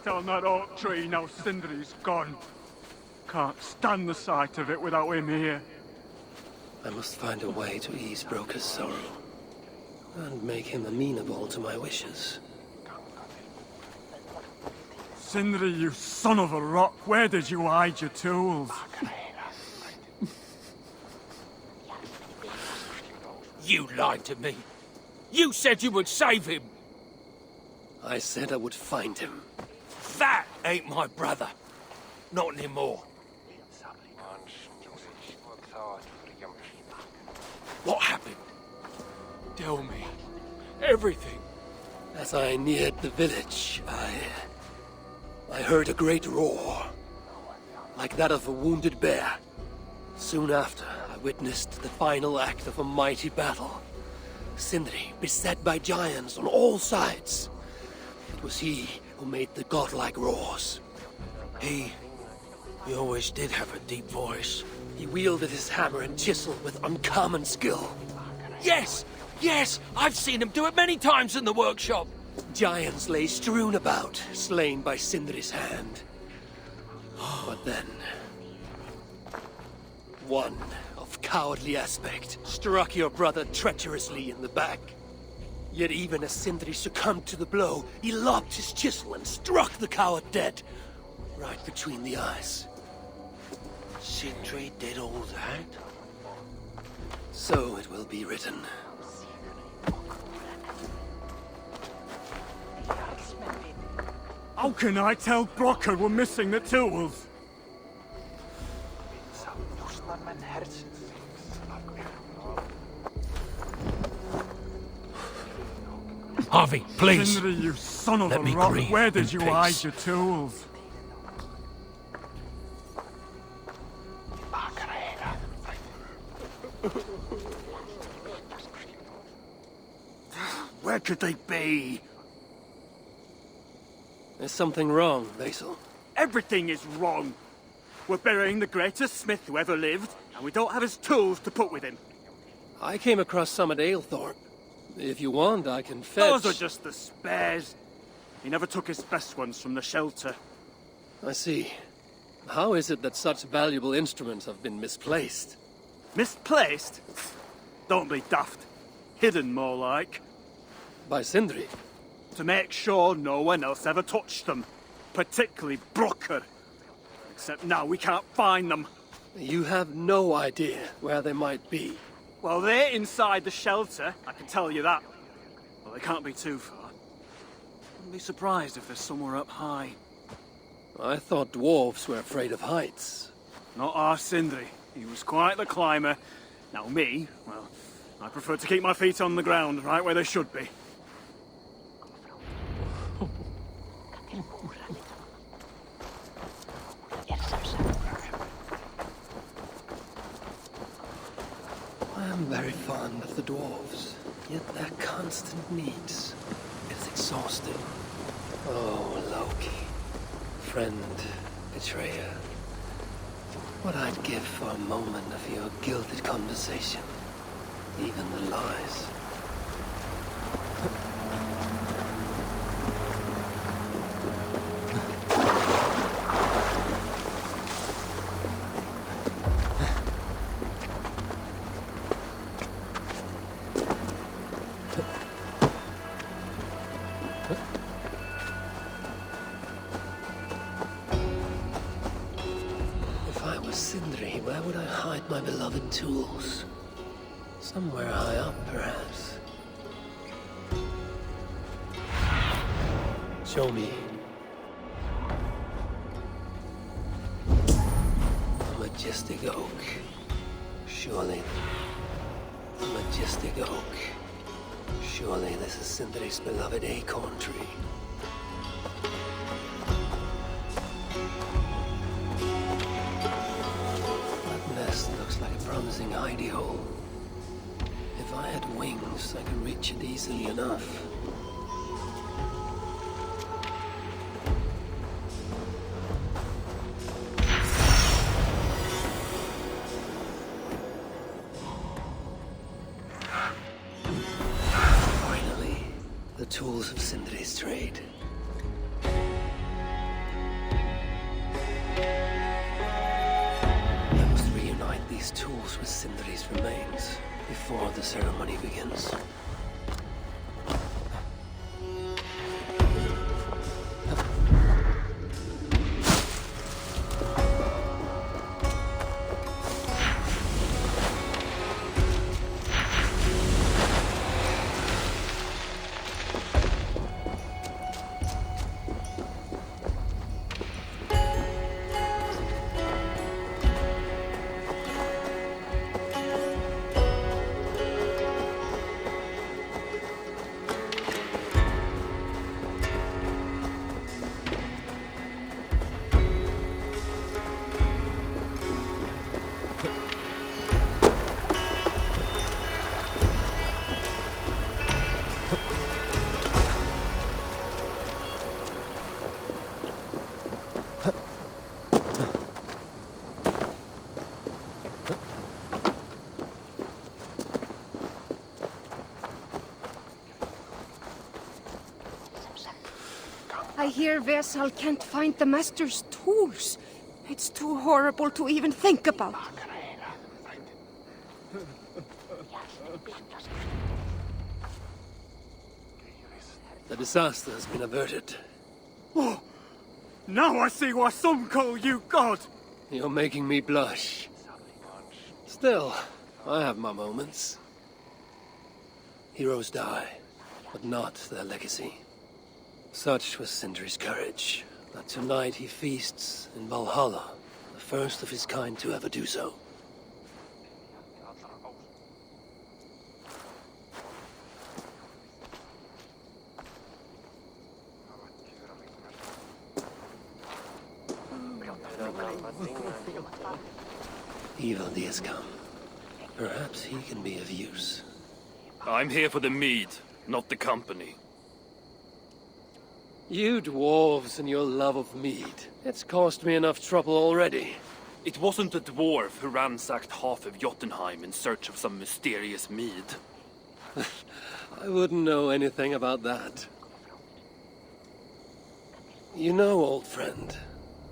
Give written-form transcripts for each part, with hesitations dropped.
left on that oak tree now Sindri's gone. Can't stand the sight of it without him here. I must find a way to ease Broker's sorrow, and make him amenable to my wishes. Sindri, you son of a rock, where did you hide your tools? You lied to me. You said you would save him. I said I would find him. That ain't my brother. Not anymore. What happened? Tell me. Everything. As I neared the village, I heard a great roar, like that of a wounded bear. Soon after, I witnessed the final act of a mighty battle. Sindri, beset by giants on all sides. It was he who made the godlike roars. He always did have a deep voice. He wielded his hammer and chisel with uncommon skill. Yes! Yes! I've seen him do it many times in the workshop. Giants lay strewn about, slain by Sindri's hand. But then, one of cowardly aspect struck your brother treacherously in the back. Yet even as Sindri succumbed to the blow, he lobbed his chisel and struck the coward dead, right between the eyes. Sindri did all that? So it will be written. How can I tell Brocker we're missing the tools? Harvey, please. Sindri, you son of Let a me rock, grieve where did in you peace. hide your tools? Where could they be? There's something wrong, Basil. Everything is wrong. We're burying the greatest smith who ever lived, and we don't have his tools to put with him. I came across some at Aylthorpe. If you want, I can fetch... Those are just the spares. He never took his best ones from the shelter. I see. How is it that such valuable instruments have been misplaced? Misplaced? Don't be daft. Hidden, more like. By Sindri? To make sure no one else ever touched them. Particularly Brocker. Except now we can't find them. You have no idea where they might be. Well, they're inside the shelter, I can tell you that. Well, they can't be too far. Wouldn't be surprised if they're somewhere up high. I thought dwarves were afraid of heights. Not our Sindri. He was quite the climber. Now me, well, I prefer to keep my feet on the ground, right where they should be. I am very fond of the dwarves, yet their constant needs is exhausting. Oh, Loki. Friend, betrayer. What I'd give for a moment of your gilded conversation. Even the lies. If I was Sindri, where would I hide my beloved tools? Somewhere high up, perhaps. Show me. A majestic oak. Surely. A majestic oak. Surely this is Sindri's beloved acorn tree. That nest looks like a promising hidey hole. If I had wings, I could reach it easily enough. Finally, the tools of Sindri's trade. dispose with Sindri's remains before the ceremony begins. I hear Vesal can't find the Master's tools. It's too horrible to even think about. The disaster has been averted. Oh, now I see why some call you God. You're making me blush. Still, I have my moments. Heroes die, but not their legacy. Such was Sindri's courage, that tonight he feasts in Valhalla, the first of his kind to ever do so. Evil has come. Perhaps he can be of use. I'm here for the mead, not the company. You dwarves and your love of mead. It's caused me enough trouble already. It wasn't a dwarf who ransacked half of Jotunheim in search of some mysterious mead. I wouldn't know anything about that. You know, old friend,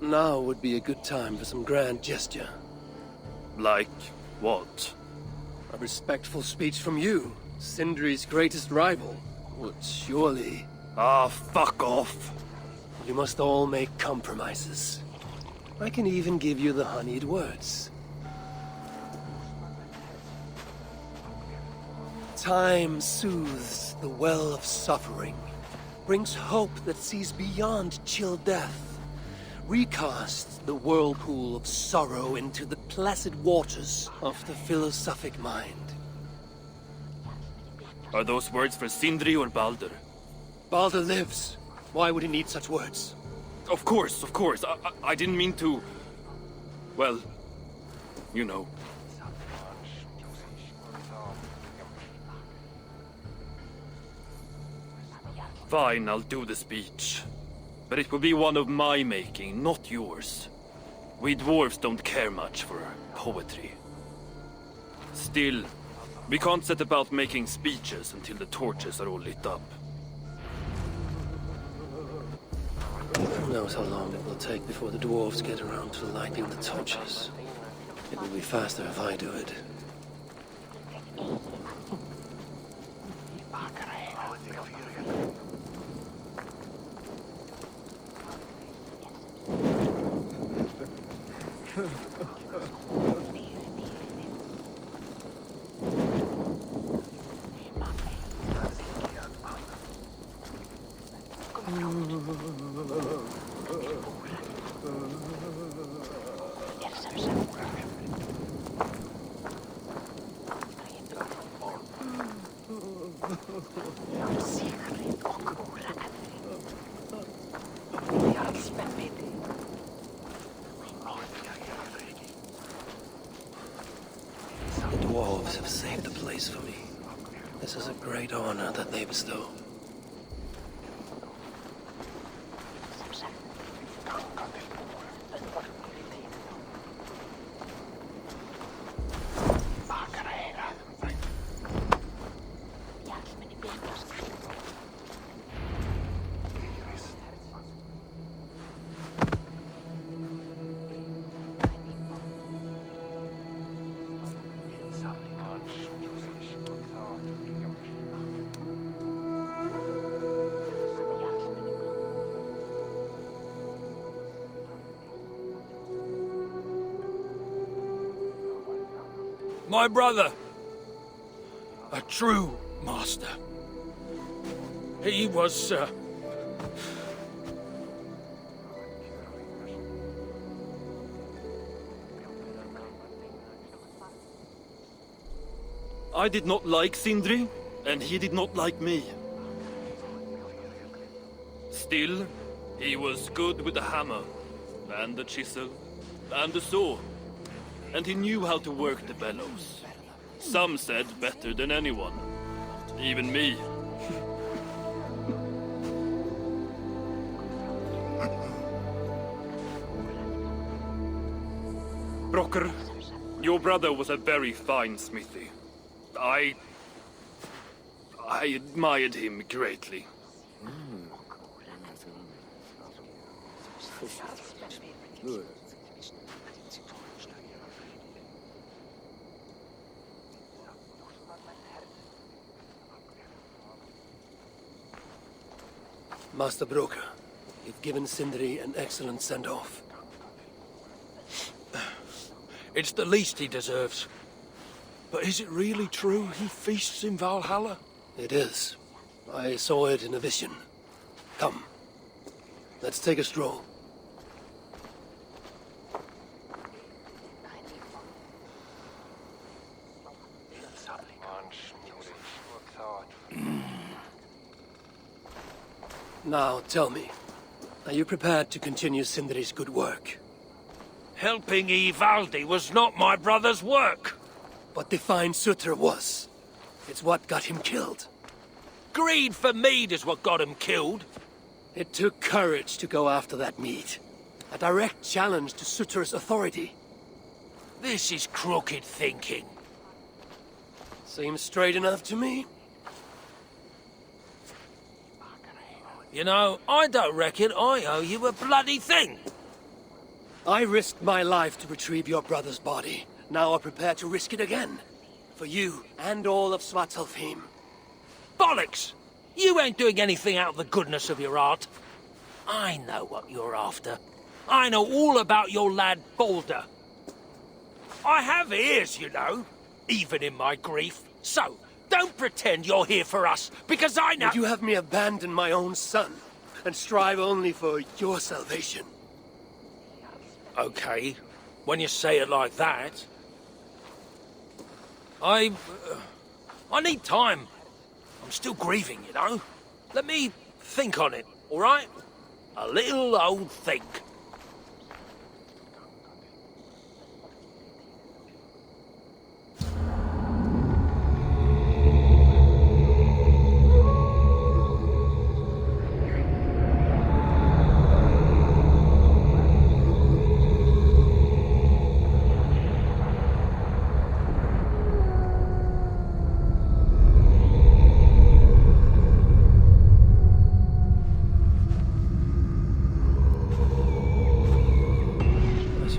now would be a good time for some grand gesture. Like what? A respectful speech from you, Sindri's greatest rival, would surely... Ah, fuck off! You must all make compromises. I can even give you the honeyed words. Time soothes the well of suffering, brings hope that sees beyond chill death, recasts the whirlpool of sorrow into the placid waters of the philosophic mind. Are those words for Sindri or Baldur? Baldur lives. Why would he need such words? Of course, of course. I didn't mean to... Well, you know. Fine, I'll do the speech. But it will be one of my making, not yours. We dwarves don't care much for poetry. Still, we can't set about making speeches until the torches are all lit up. Who knows how long it will take before the dwarves get around to lighting the torches. It will be faster if I do it. The dwarves have saved the place for me. This is a great honor that they bestow. My brother. A true master. He was, I did not like Sindri, and he did not like me. Still, he was good with the hammer, and the chisel, and the saw. And he knew how to work the bellows. Some said better than anyone. Even me. Brocker, your brother was a very fine smithy. I admired him greatly. Master Broker, you've given Sindri an excellent send-off. It's the least he deserves. But is it really true he feasts in Valhalla? It is. I saw it in a vision. Come. Let's take a stroll. Now, tell me, are you prepared to continue Sindri's good work? Helping Ivaldi was not my brother's work. But to find Sutra was. It's what got him killed. Greed for mead is what got him killed. It took courage to go after that mead. A direct challenge to Sutra's authority. This is crooked thinking. Seems straight enough to me. You know, I don't reckon I owe you a bloody thing. I risked my life to retrieve your brother's body. Now I'm prepared to risk it again. For you and all of Svartalfheim. Bollocks! You ain't doing anything out of the goodness of your heart. I know what you're after. I know all about your lad Balder. I have ears, you know, even in my grief. So, don't pretend you're here for us, because I know— Would you have me abandon my own son, and strive only for your salvation? Okay, when you say it like that. I need time. I'm still grieving, you know. Let me think on it, all right? A little old think.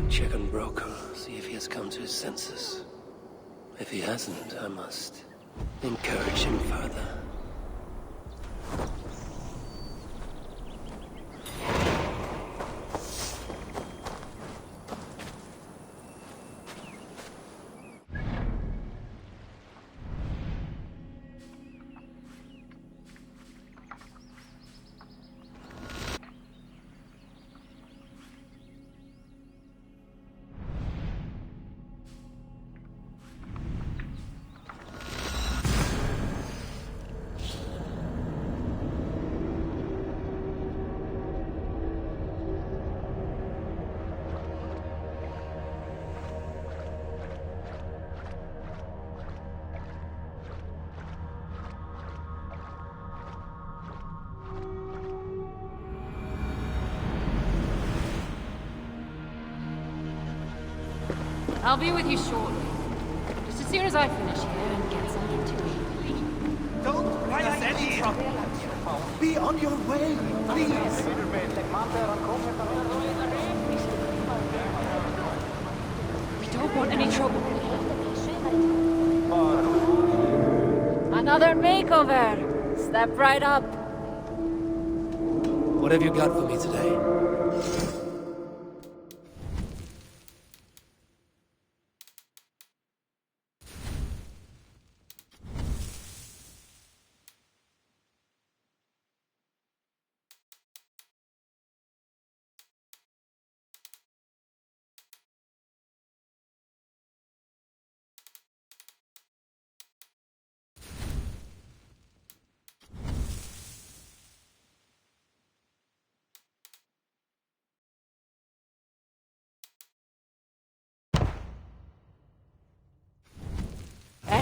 Check on Broker, see if he has come to his senses. If he hasn't, I must encourage him further. I'll be with you shortly. Just as soon as I finish here and get something to eat. Don't bring us any trouble. Be on your way, please. We don't want any trouble. Another makeover. Step right up. What have you got for me today?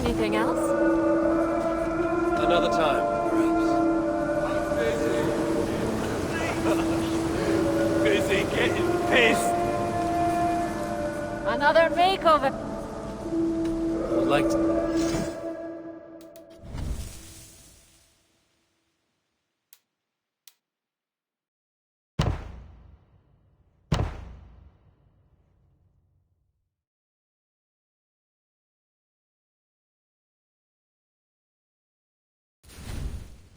Anything else? Another time, perhaps. Busy getting pissed. Another makeover. Would like to...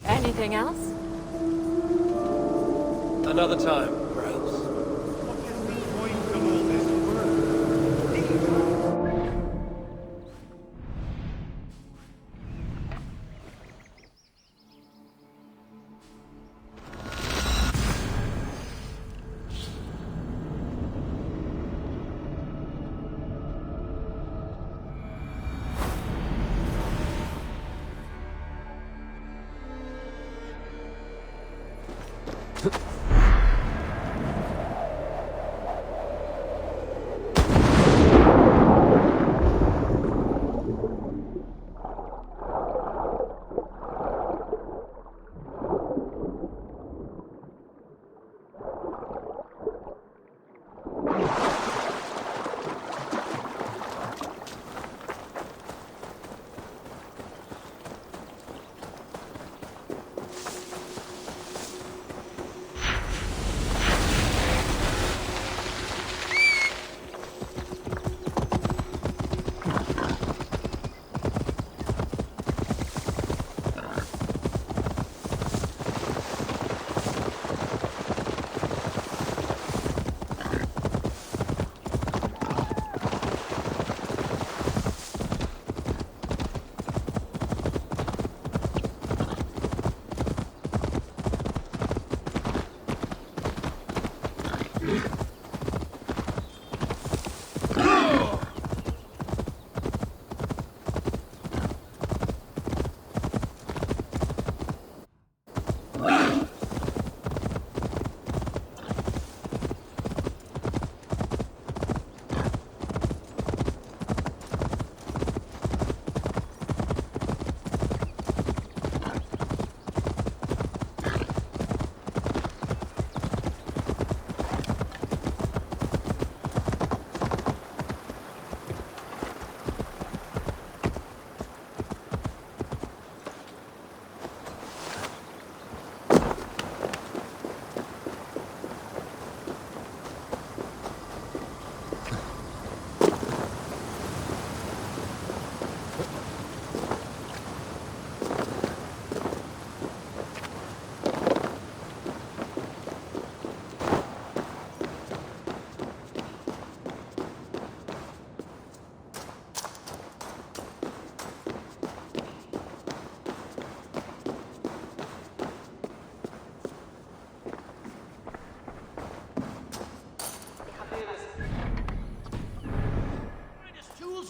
Anything else? Another time, perhaps.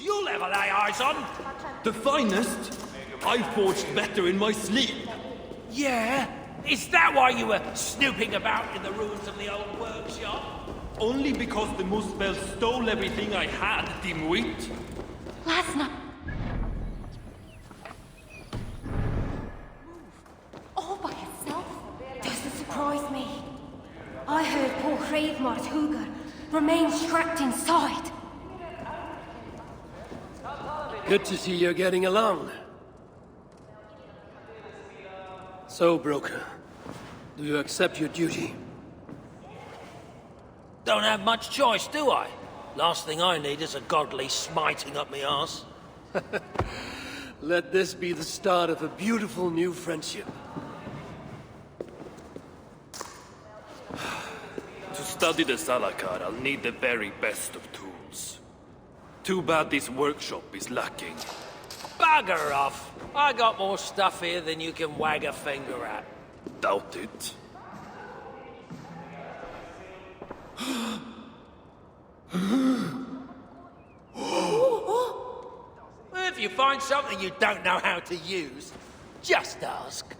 You'll ever lay eyes on? The finest? I forged better in my sleep. Yeah? Is that why you were snooping about in the ruins of the old workshop? Only because the Muspel stole everything I had, dimwit. Last night. All by itself? Doesn't surprise me. I heard poor Hreidmar's Huger remains trapped inside. Good to see you're getting along. So, Broker, do you accept your duty? Don't have much choice, do I? Last thing I need is a godly smiting up me arse. Let this be the start of a beautiful new friendship. To study the Salakar, I'll need the very best of tools. Too bad this workshop is lacking. Bugger off! I got more stuff here than you can wag a finger at. Doubt it. If you find something you don't know how to use, just ask.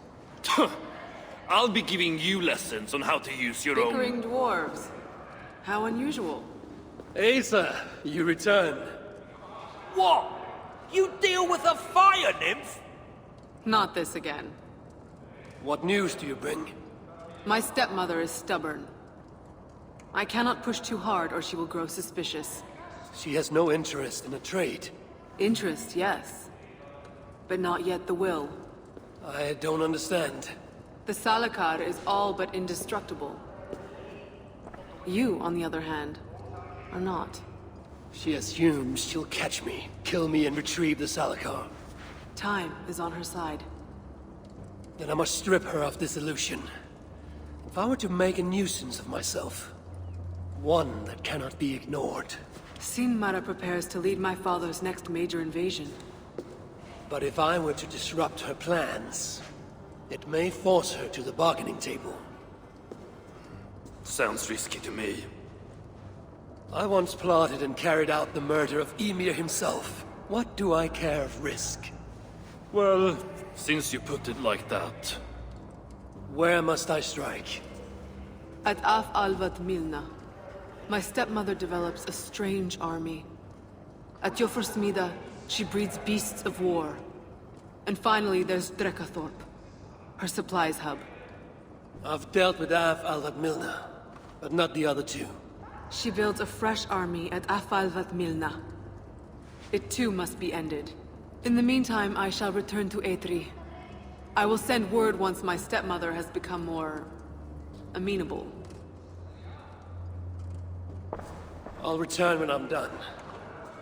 I'll be giving you lessons on how to use your own... Bickering dwarves. How unusual. Asa, you returned. What? You deal with a fire nymph? Not this again. What news do you bring? My stepmother is stubborn. I cannot push too hard or she will grow suspicious. She has no interest in a trade. Interest, yes. But not yet the will. I don't understand. The Salakar is all but indestructible. You, on the other hand, are not. She assumes she'll catch me, kill me, and retrieve the Salakar. Time is on her side. Then I must strip her of this illusion. If I were to make a nuisance of myself, one that cannot be ignored. Sinmara prepares to lead my father's next major invasion. But if I were to disrupt her plans, it may force her to the bargaining table. Sounds risky to me. I once plotted and carried out the murder of Ymir himself. What do I care of risk? Well, since you put it like that. Where must I strike? At Af Alvat Milna, my stepmother develops a strange army. At Jofursmida, she breeds beasts of war. And finally, there's Drekathorp, her supplies hub. I've dealt with Af Alvat Milna, but not the other two. She builds a fresh army at Af Alvat Milna. It too must be ended. In the meantime, I shall return to Aetri. I will send word once my stepmother has become more... amenable. I'll return when I'm done,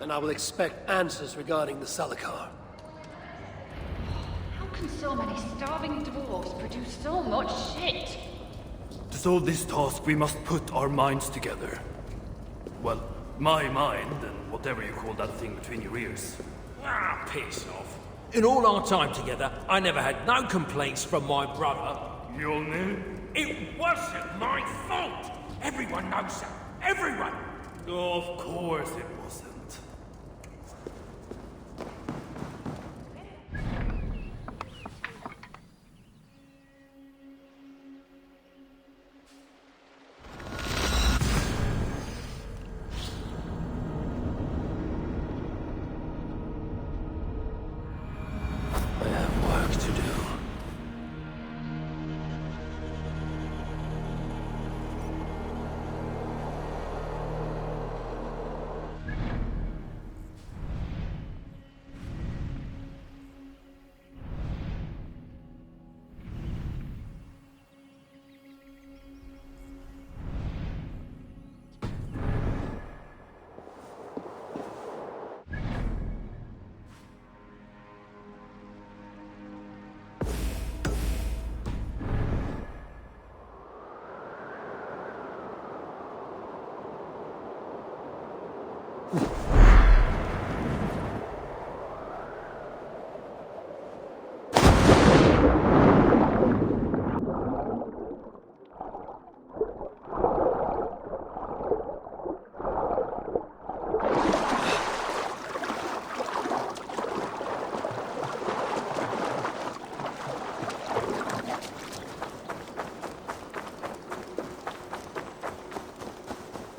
and I will expect answers regarding the Salakar. How can so many starving dwarves produce so much shit? To solve this task, we must put our minds together. Well, my mind, and whatever you call that thing between your ears. Ah, piss off. In all our time together, I never had no complaints from my brother. Mjolnir? It wasn't my fault! Everyone knows that. Everyone! Of course it wasn't. I have work to do.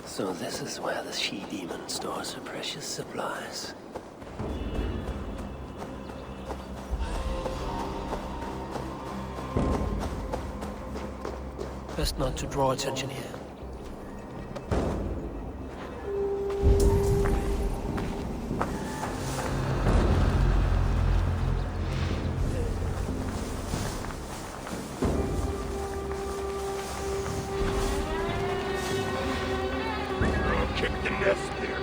So this is where the she-demon stores her precious supplies. Best not to draw attention here. Kick the nest here.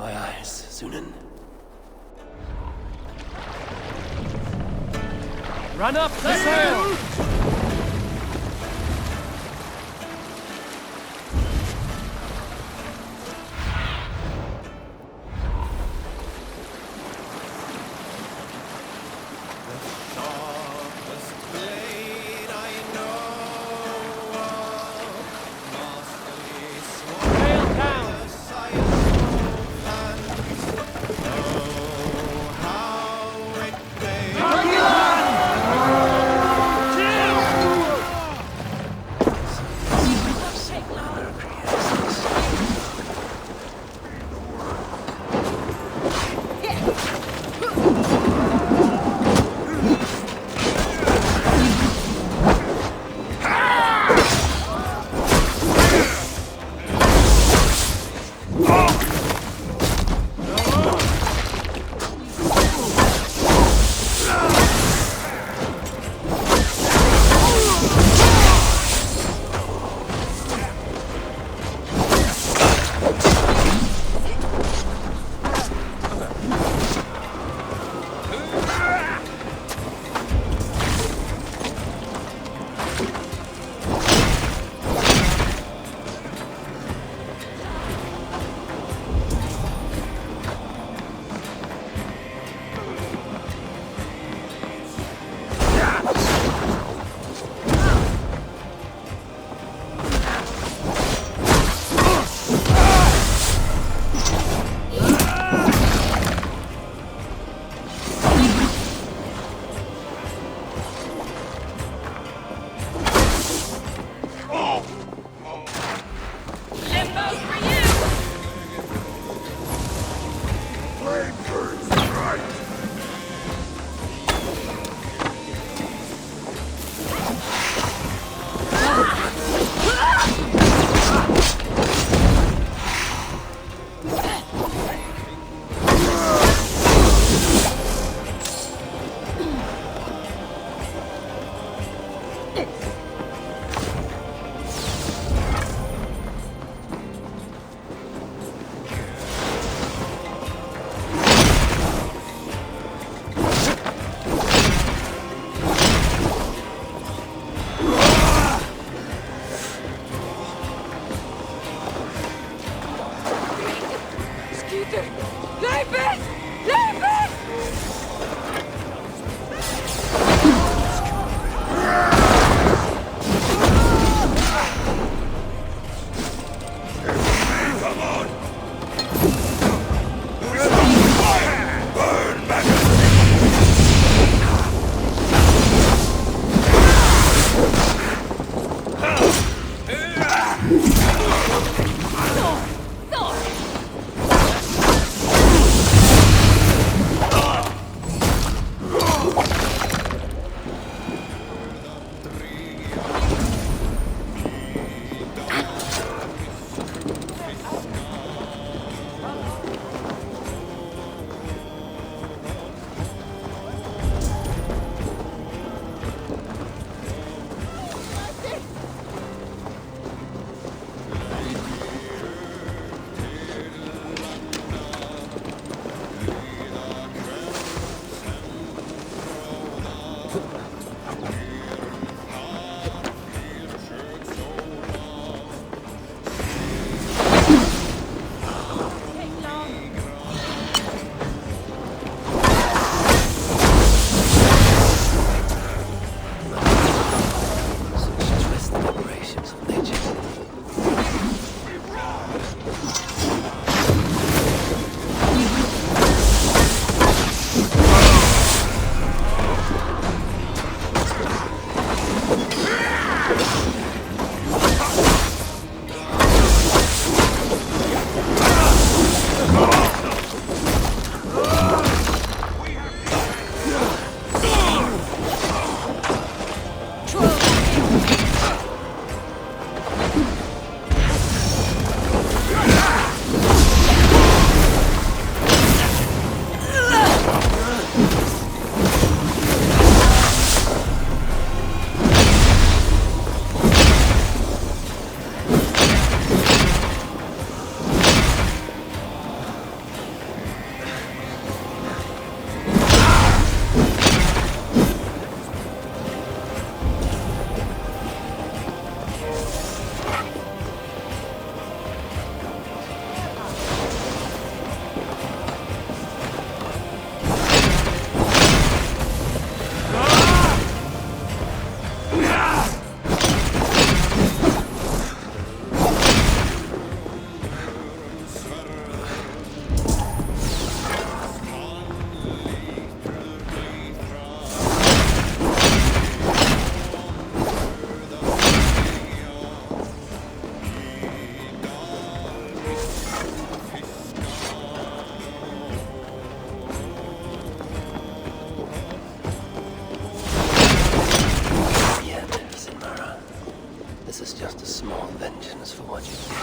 my eyes, Sunan. Run up the sail!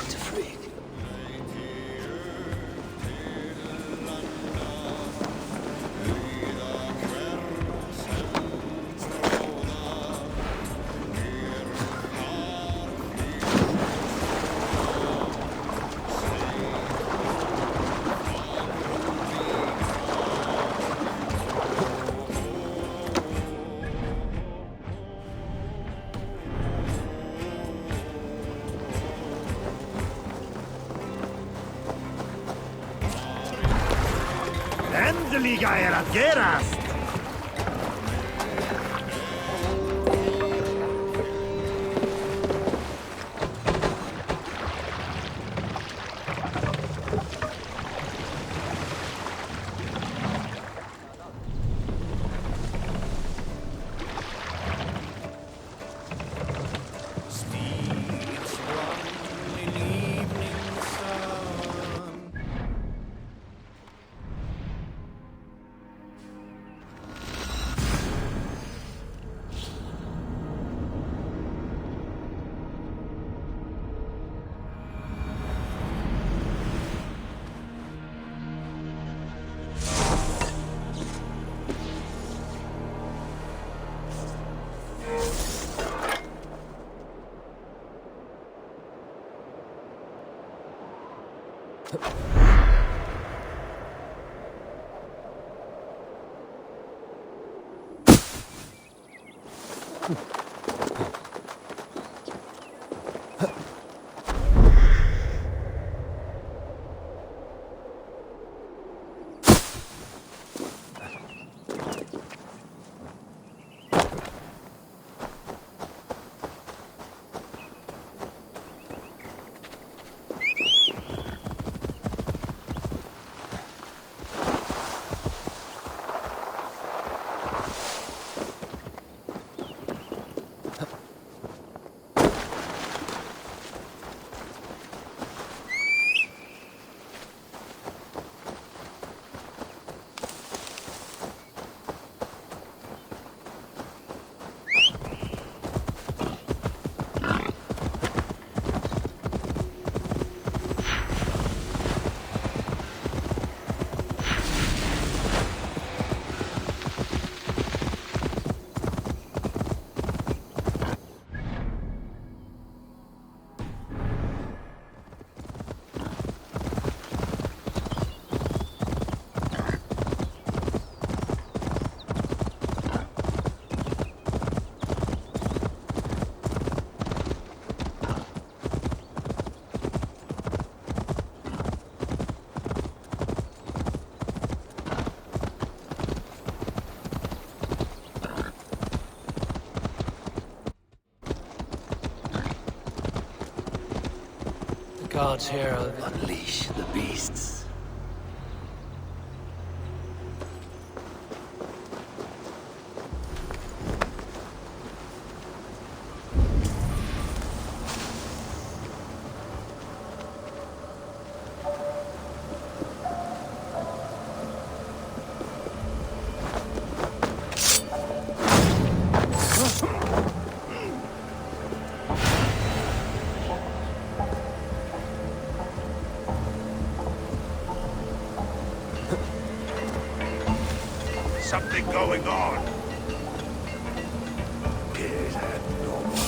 to freak. Endeliga era gerast! Gods here unleash the beasts. Something going on. Is that normal?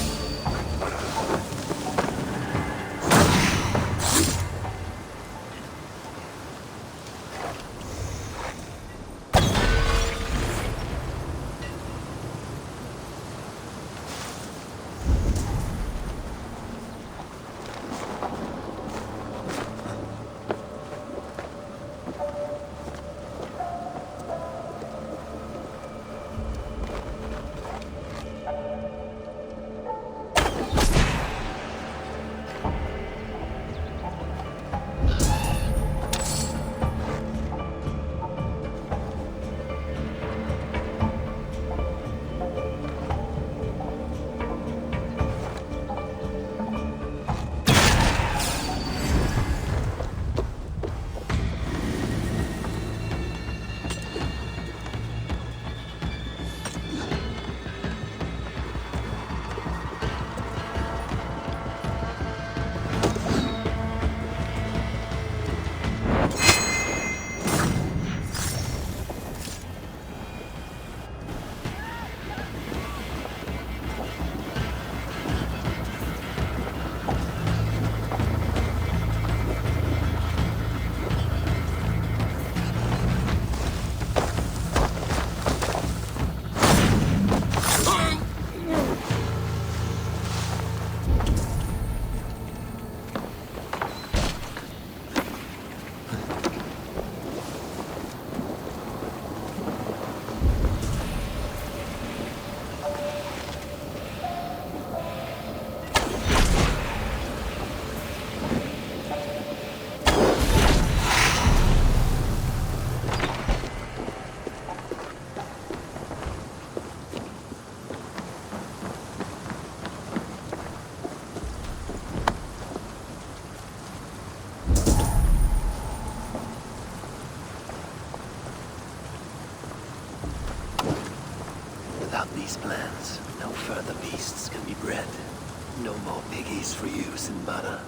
further beasts can be bred. No more piggies for use in mana.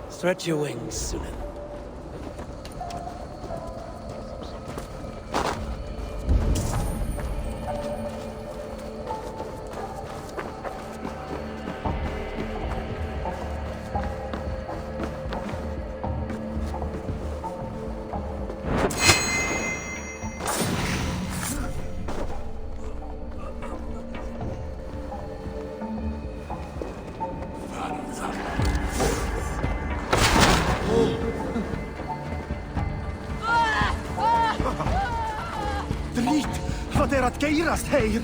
Stretch your wings, Sunan. Drít, wat at geirast, heir?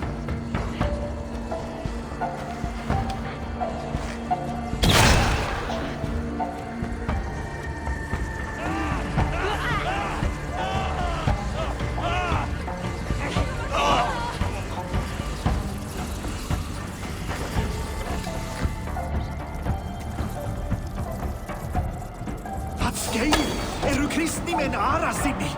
Wat skeir? Du kristni med en ara sinni?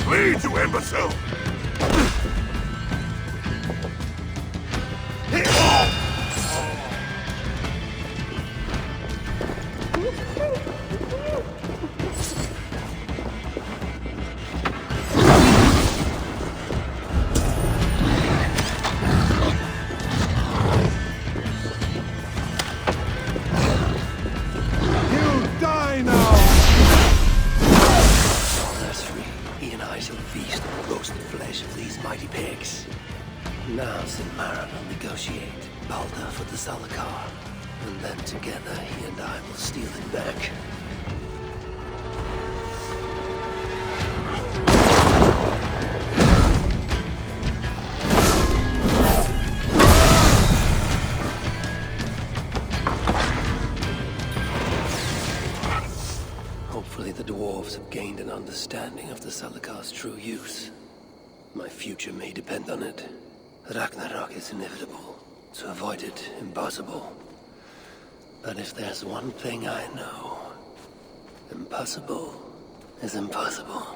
Flee, you imbecile! mighty pigs. Now Sinmaran will negotiate Balder for the Zalakar. And then together he and I will steal it back. Hopefully the dwarves have gained an understanding of the Zalakar's true use. My future may depend on it. Ragnarok is inevitable. To avoid it, impossible. But if there's one thing I know, impossible is impossible.